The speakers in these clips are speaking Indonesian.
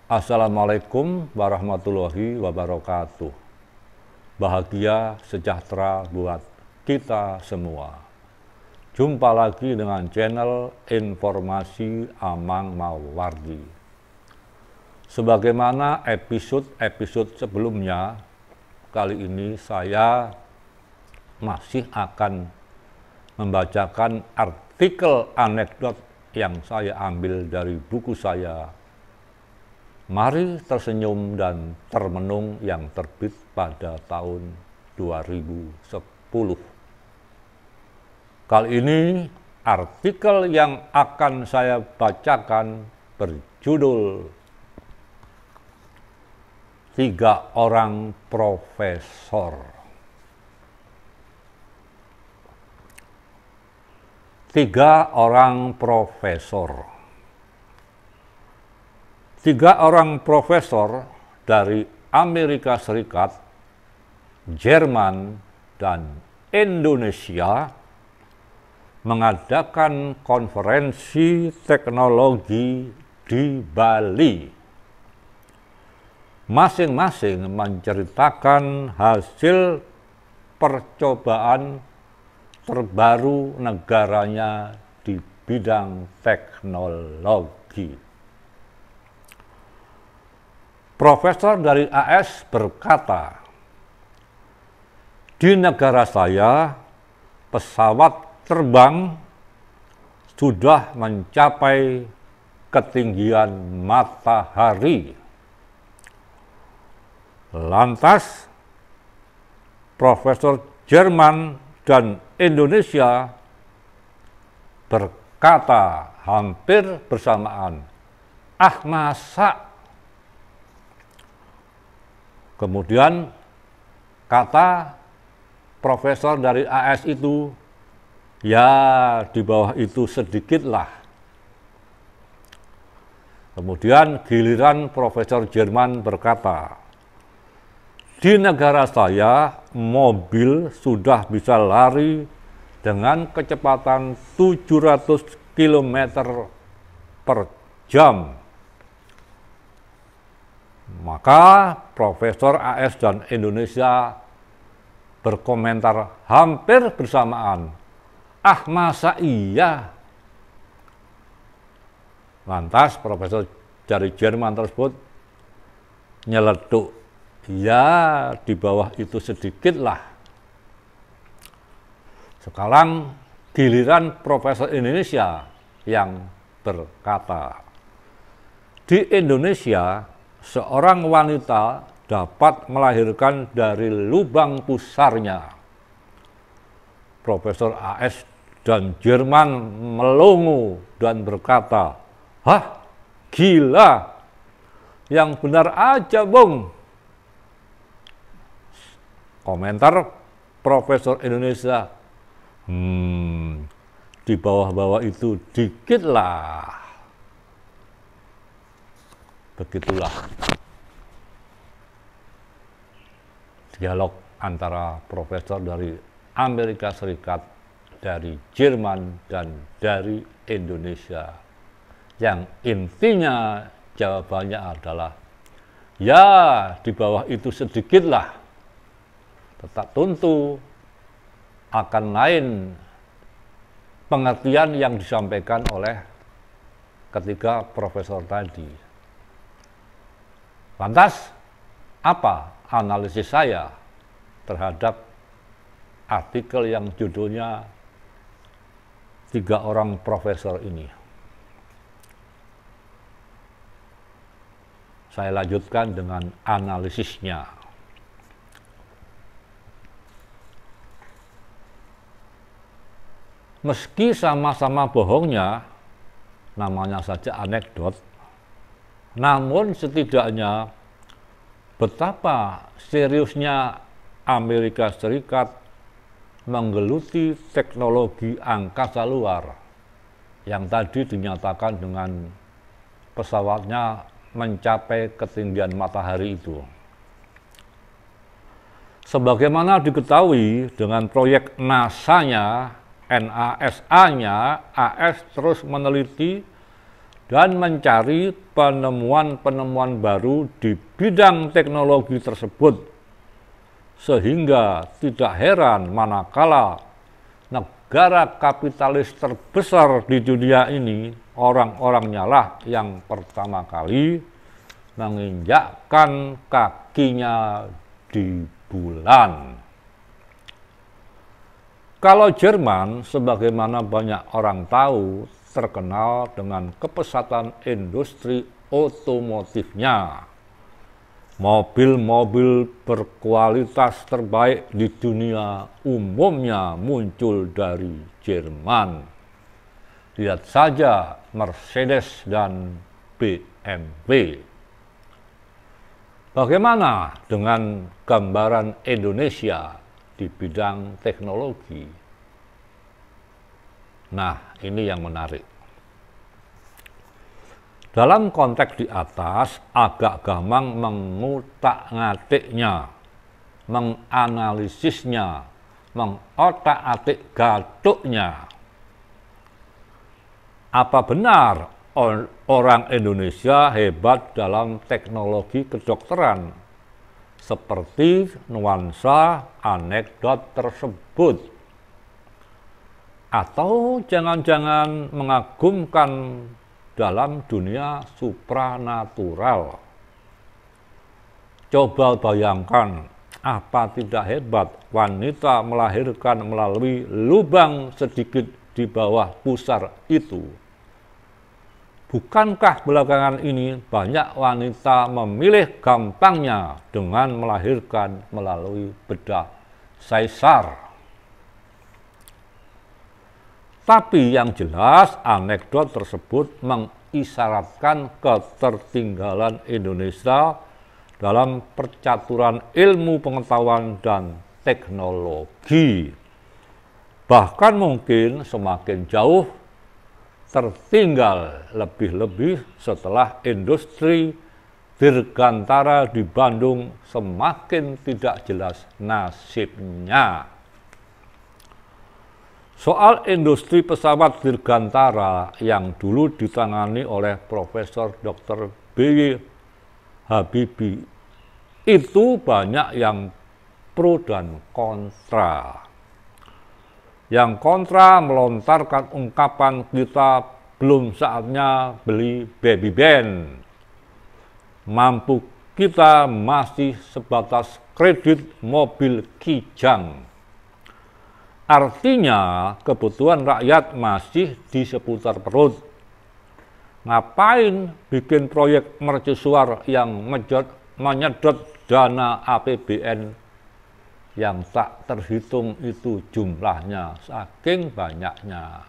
Assalamualaikum warahmatullahi wabarakatuh. Bahagia sejahtera buat kita semua. Jumpa lagi dengan channel Informasi Amang Mawardi. Sebagaimana episode-episode sebelumnya, kali ini saya masih akan membacakan artikel anekdot yang saya ambil dari buku saya Mari Tersenyum dan Termenung yang terbit pada tahun 2010. Kali ini artikel yang akan saya bacakan berjudul 3 Orang Profesor. 3 orang profesor. 3 orang profesor dari Amerika Serikat, Jerman, dan Indonesia mengadakan konferensi teknologi di Bali. Masing-masing menceritakan hasil percobaan terbaru negaranya di bidang teknologi. Profesor dari AS berkata, di negara saya pesawat terbang sudah mencapai ketinggian matahari. Lantas, Profesor Jerman dan Indonesia berkata hampir bersamaan, "Ah, masa?" Kemudian kata profesor dari AS itu, "Ya, di bawah itu sedikitlah." Kemudian giliran Profesor Jerman berkata, "Di negara saya, mobil sudah bisa lari dengan kecepatan 700 km per jam. Maka Profesor AS dan Indonesia berkomentar hampir bersamaan, "Ah, masa iya?" Lantas Profesor dari Jerman tersebut nyeletuk, "Ya, di bawah itu sedikitlah." Sekarang giliran Profesor Indonesia yang berkata, "Di Indonesia, seorang wanita dapat melahirkan dari lubang pusarnya." Profesor AS dan Jerman melongo dan berkata, "Hah, gila, yang benar aja, Bung." Komentar Profesor Indonesia, di bawah-bawah itu dikit lah." Begitulah dialog antara profesor dari Amerika Serikat, dari Jerman, dan dari Indonesia. Yang intinya jawabannya adalah, ya, di bawah itu sedikitlah. Tetap tentu akan lain pengertian yang disampaikan oleh ketiga profesor tadi. Lantas, apa analisis saya terhadap artikel yang judulnya 3 orang profesor ini? Saya lanjutkan dengan analisisnya. Meski sama-sama bohongnya, namanya saja anekdot, namun setidaknya betapa seriusnya Amerika Serikat menggeluti teknologi angkasa luar yang tadi dinyatakan dengan pesawatnya mencapai ketinggian matahari itu. Sebagaimana diketahui dengan proyek NASA-nya, NASA-nya, AS terus meneliti dan mencari penemuan-penemuan baru di bidang teknologi tersebut, sehingga tidak heran manakala negara kapitalis terbesar di dunia ini orang-orangnya lah yang pertama kali menginjakkan kakinya di bulan. Kalau Jerman, sebagaimana banyak orang tahu, terkenal dengan kepesatan industri otomotifnya. Mobil-mobil berkualitas terbaik di dunia umumnya muncul dari Jerman. Lihat saja Mercedes dan BMW. Bagaimana dengan gambaran Indonesia di bidang teknologi? Nah, ini yang menarik. Dalam konteks di atas, agak gampang mengutak-ngatiknya, menganalisisnya, mengotak-atik gatuknya. Apa benar orang Indonesia hebat dalam teknologi kedokteran, seperti nuansa anekdot tersebut? Atau jangan-jangan mengagumkan dalam dunia supranatural? Coba bayangkan, apa tidak hebat wanita melahirkan melalui lubang sedikit di bawah pusar itu? Bukankah belakangan ini banyak wanita memilih gampangnya dengan melahirkan melalui bedah Caesar? Tapi yang jelas anekdot tersebut mengisyaratkan ketertinggalan Indonesia dalam percaturan ilmu pengetahuan dan teknologi. Bahkan mungkin semakin jauh tertinggal, lebih-lebih setelah industri dirgantara di Bandung semakin tidak jelas nasibnya. Soal industri pesawat dirgantara yang dulu ditangani oleh Profesor Dr. B.Y. Habibie, itu banyak yang pro dan kontra. Yang kontra melontarkan ungkapan kita belum saatnya beli baby band. Mampu kita masih sebatas kredit mobil kijang. Artinya kebutuhan rakyat masih di seputar perut. Ngapain bikin proyek mercusuar yang menyedot dana APBN yang tak terhitung itu jumlahnya, saking banyaknya.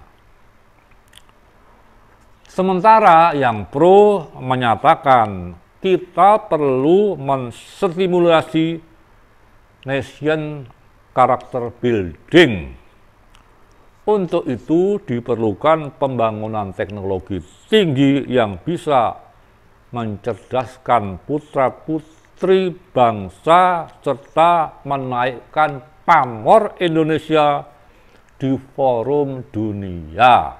Sementara yang pro menyatakan kita perlu menstimulasi nation karakter building. Untuk itu diperlukan pembangunan teknologi tinggi yang bisa mencerdaskan putra-putri bangsa serta menaikkan pamor Indonesia di forum dunia.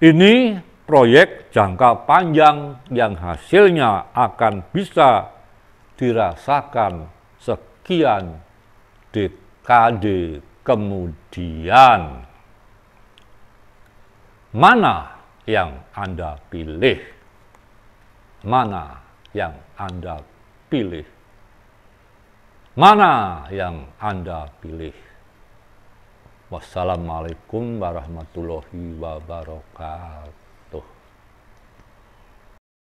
Ini proyek jangka panjang yang hasilnya akan bisa dirasakan sekian dekade kemudian. Mana yang Anda pilih? Mana yang Anda pilih? Mana yang Anda pilih? Wassalamualaikum warahmatullahi wabarakatuh.